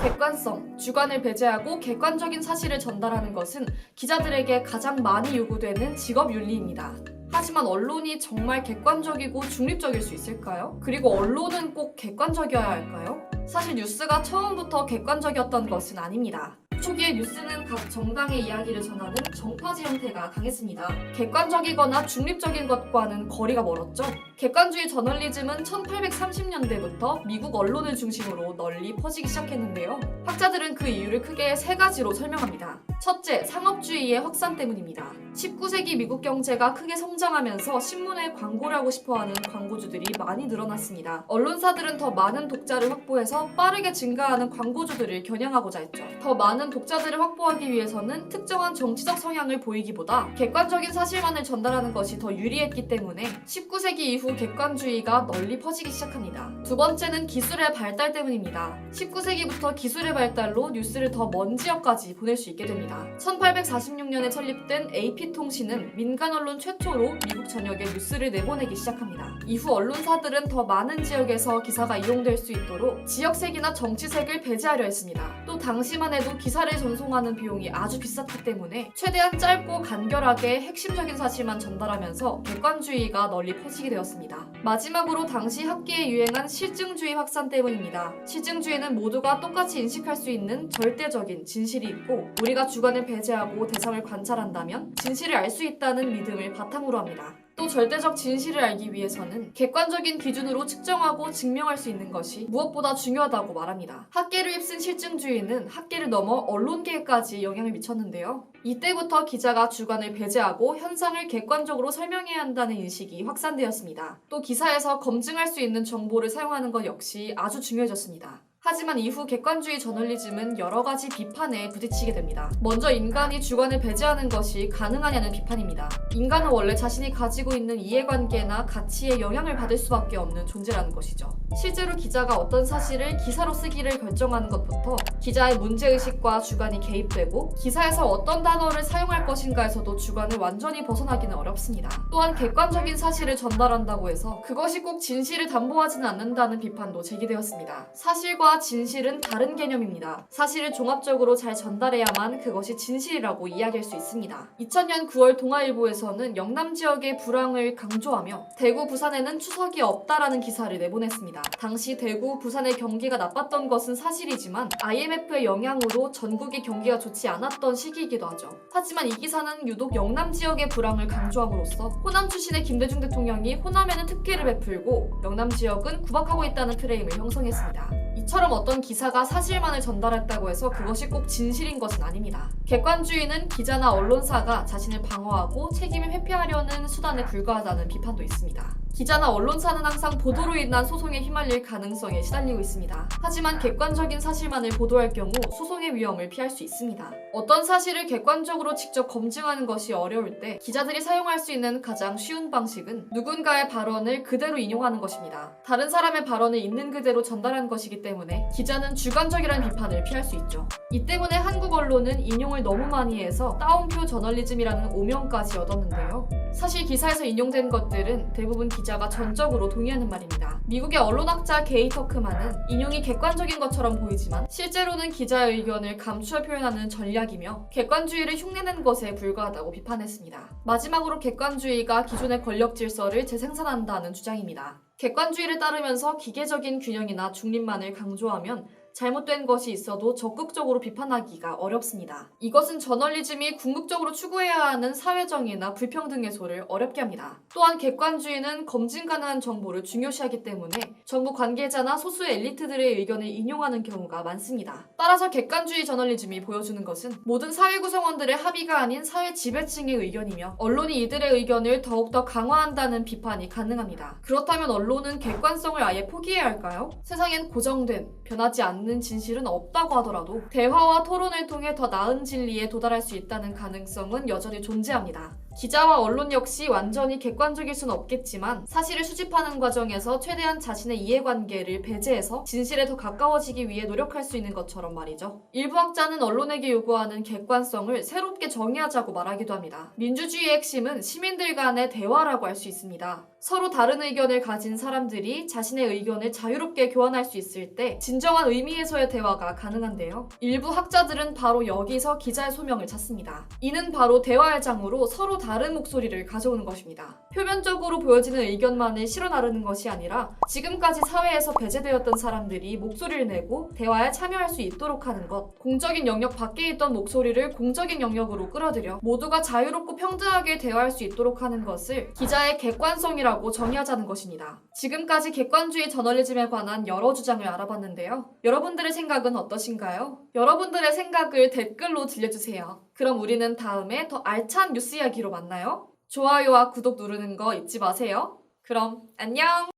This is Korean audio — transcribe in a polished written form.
객관성, 주관을 배제하고 객관적인 사실을 전달하는 것은 기자들에게 가장 많이 요구되는 직업 윤리입니다. 하지만 언론이 정말 객관적이고 중립적일 수 있을까요? 그리고 언론은 꼭 객관적이어야 할까요? 사실 뉴스가 처음부터 객관적이었던 것은 아닙니다. 초기에 뉴스는 각 정당의 이야기를 전하는 정파지 형태가 강했습니다. 객관적이거나 중립적인 것과는 거리가 멀었죠. 객관주의 저널리즘은 1830년대부터 미국 언론을 중심으로 널리 퍼지기 시작했는데요. 학자들은 그 이유를 크게 세 가지로 설명합니다. 첫째, 상업주의의 확산 때문입니다. 19세기 미국 경제가 크게 성장하면서 신문에 광고를 하고 싶어하는 광고주들이 많이 늘어났습니다. 언론사들은 더 많은 독자를 확보해서 빠르게 증가하는 광고주들을 겨냥하고자 했죠. 더 많은 독자들을 확보하기 위해서는 특정한 정치적 성향을 보이기보다 객관적인 사실만을 전달하는 것이 더 유리했기 때문에 19세기 이후 객관주의가 널리 퍼지기 시작합니다. 두 번째는 기술의 발달 때문입니다. 19세기부터 기술의 발달로 뉴스를 더 먼 지역까지 보낼 수 있게 됩니다. 1846년에 설립된 AP통신은 민간 언론 최초로 미국 전역에 뉴스를 내보내기 시작합니다. 이후 언론사들은 더 많은 지역에서 기사가 이용될 수 있도록 지역색이나 정치색을 배제하려 했습니다. 또 당시만 해도 기사를 전송하는 비용이 아주 비쌌기 때문에 최대한 짧고 간결하게 핵심적인 사실만 전달하면서 객관주의가 널리 퍼지게 되었습니다. 마지막으로 당시 학계에 유행한 실증주의 확산 때문입니다. 실증주의는 모두가 똑같이 인식할 수 있는 절대적인 진실이 있고 우리가 주관을 배제하고 대상을 관찰한다면 진실을 알 수 있다는 믿음을 바탕으로 합니다. 또 절대적 진실을 알기 위해서는 객관적인 기준으로 측정하고 증명할 수 있는 것이 무엇보다 중요하다고 말합니다. 학계를 휩쓴 실증주의는 학계를 넘어 언론계에까지 영향을 미쳤는데요. 이때부터 기자가 주관을 배제하고 현상을 객관적으로 설명해야 한다는 인식이 확산되었습니다. 또 기사에서 검증할 수 있는 정보를 사용하는 것 역시 아주 중요해졌습니다. 하지만 이후 객관주의 저널리즘은 여러 가지 비판에 부딪히게 됩니다. 먼저 인간이 주관을 배제하는 것이 가능하냐는 비판입니다. 인간은 원래 자신이 가지고 있는 이해관계나 가치에 영향을 받을 수밖에 없는 존재라는 것이죠. 실제로 기자가 어떤 사실을 기사로 쓰기를 결정하는 것부터 기자의 문제의식과 주관이 개입되고 기사에서 어떤 단어를 사용할 것인가에서도 주관을 완전히 벗어나기는 어렵습니다. 또한 객관적인 사실을 전달한다고 해서 그것이 꼭 진실을 담보하지는 않는다는 비판도 제기되었습니다. 사실과 진실은 다른 개념입니다. 사실을 종합적으로 잘 전달해야만 그것이 진실이라고 이야기할 수 있습니다. 2000년 9월 동아일보에서는 영남 지역의 불황을 강조하며 대구, 부산에는 추석이 없다라는 기사를 내보냈습니다. 당시 대구, 부산의 경기가 나빴던 것은 사실이지만 IMF의 영향으로 전국의 경기가 좋지 않았던 시기이기도 하죠. 하지만 이 기사는 유독 영남 지역의 불황을 강조함으로써 호남 출신의 김대중 대통령이 호남에는 특혜를 베풀고 영남 지역은 구박하고 있다는 프레임을 형성했습니다. 이처럼 어떤 기사가 사실만을 전달했다고 해서 그것이 꼭 진실인 것은 아닙니다. 객관주의는 기자나 언론사가 자신을 방어하고 책임을 회피하려는 수단에 불과하다는 비판도 있습니다. 기자나 언론사는 항상 보도로 인한 소송에 휘말릴 가능성에 시달리고 있습니다. 하지만 객관적인 사실만을 보도할 경우 소송의 위험을 피할 수 있습니다. 어떤 사실을 객관적으로 직접 검증하는 것이 어려울 때 기자들이 사용할 수 있는 가장 쉬운 방식은 누군가의 발언을 그대로 인용하는 것입니다. 다른 사람의 발언을 있는 그대로 전달하는 것이기 때문에 기자는 주관적이라는 비판을 피할 수 있죠. 이 때문에 한국 언론은 인용을 너무 많이 해서 따옴표 저널리즘이라는 오명까지 얻었는데요. 사실 기사에서 인용된 것들은 대부분 기자가 전적으로 동의하는 말입니다. 미국의 언론학자 게이 터크만은 인용이 객관적인 것처럼 보이지만 실제로는 기자의 의견을 감추어 표현하는 전략이며 객관주의를 흉내낸 것에 불과하다고 비판했습니다. 마지막으로 객관주의가 기존의 권력 질서를 재생산한다는 주장입니다. 객관주의를 따르면서 기계적인 균형이나 중립만을 강조하면 잘못된 것이 있어도 적극적으로 비판하기가 어렵습니다. 이것은 저널리즘이 궁극적으로 추구해야 하는 사회정의나 불평등 해소를 어렵게 합니다. 또한 객관주의는 검증 가능한 정보를 중요시하기 때문에 정부 관계자나 소수의 엘리트들의 의견을 인용하는 경우가 많습니다. 따라서 객관주의 저널리즘이 보여주는 것은 모든 사회 구성원들의 합의가 아닌 사회 지배층의 의견이며 언론이 이들의 의견을 더욱더 강화한다는 비판이 가능합니다. 그렇다면 언론은 객관성을 아예 포기해야 할까요? 세상엔 고정된, 변하지 않는 진실은 없다고 하더라도 대화와 토론을 통해 더 나은 진리에 도달할 수 있다는 가능성은 여전히 존재합니다. 기자와 언론 역시 완전히 객관적일 수는 없겠지만 사실을 수집하는 과정에서 최대한 자신의 이해관계를 배제해서 진실에 더 가까워지기 위해 노력할 수 있는 것처럼 말이죠. 일부 학자는 언론에게 요구하는 객관성을 새롭게 정의하자고 말하기도 합니다. 민주주의의 핵심은 시민들 간의 대화라고 할 수 있습니다. 서로 다른 의견을 가진 사람들이 자신의 의견을 자유롭게 교환할 수 있을 때 진정한 의미에서의 대화가 가능한데요. 일부 학자들은 바로 여기서 기자의 소명을 찾습니다. 이는 바로 대화의 장으로 서로 다른 목소리를 가져오는 것입니다. 표면적으로 보여지는 의견만을 실어 나르는 것이 아니라 지금까지 사회에서 배제되었던 사람들이 목소리를 내고 대화에 참여할 수 있도록 하는 것, 공적인 영역 밖에 있던 목소리를 공적인 영역으로 끌어들여 모두가 자유롭고 평등하게 대화할 수 있도록 하는 것을 기자의 객관성이라고 정의하자는 것입니다. 지금까지 객관주의 저널리즘에 관한 여러 주장을 알아봤는데요. 여러분들의 생각은 어떠신가요? 여러분들의 생각을 댓글로 들려주세요. 그럼 우리는 다음에 더 알찬 뉴스 이야기로 만나요. 좋아요와 구독 누르는 거 잊지 마세요. 그럼 안녕!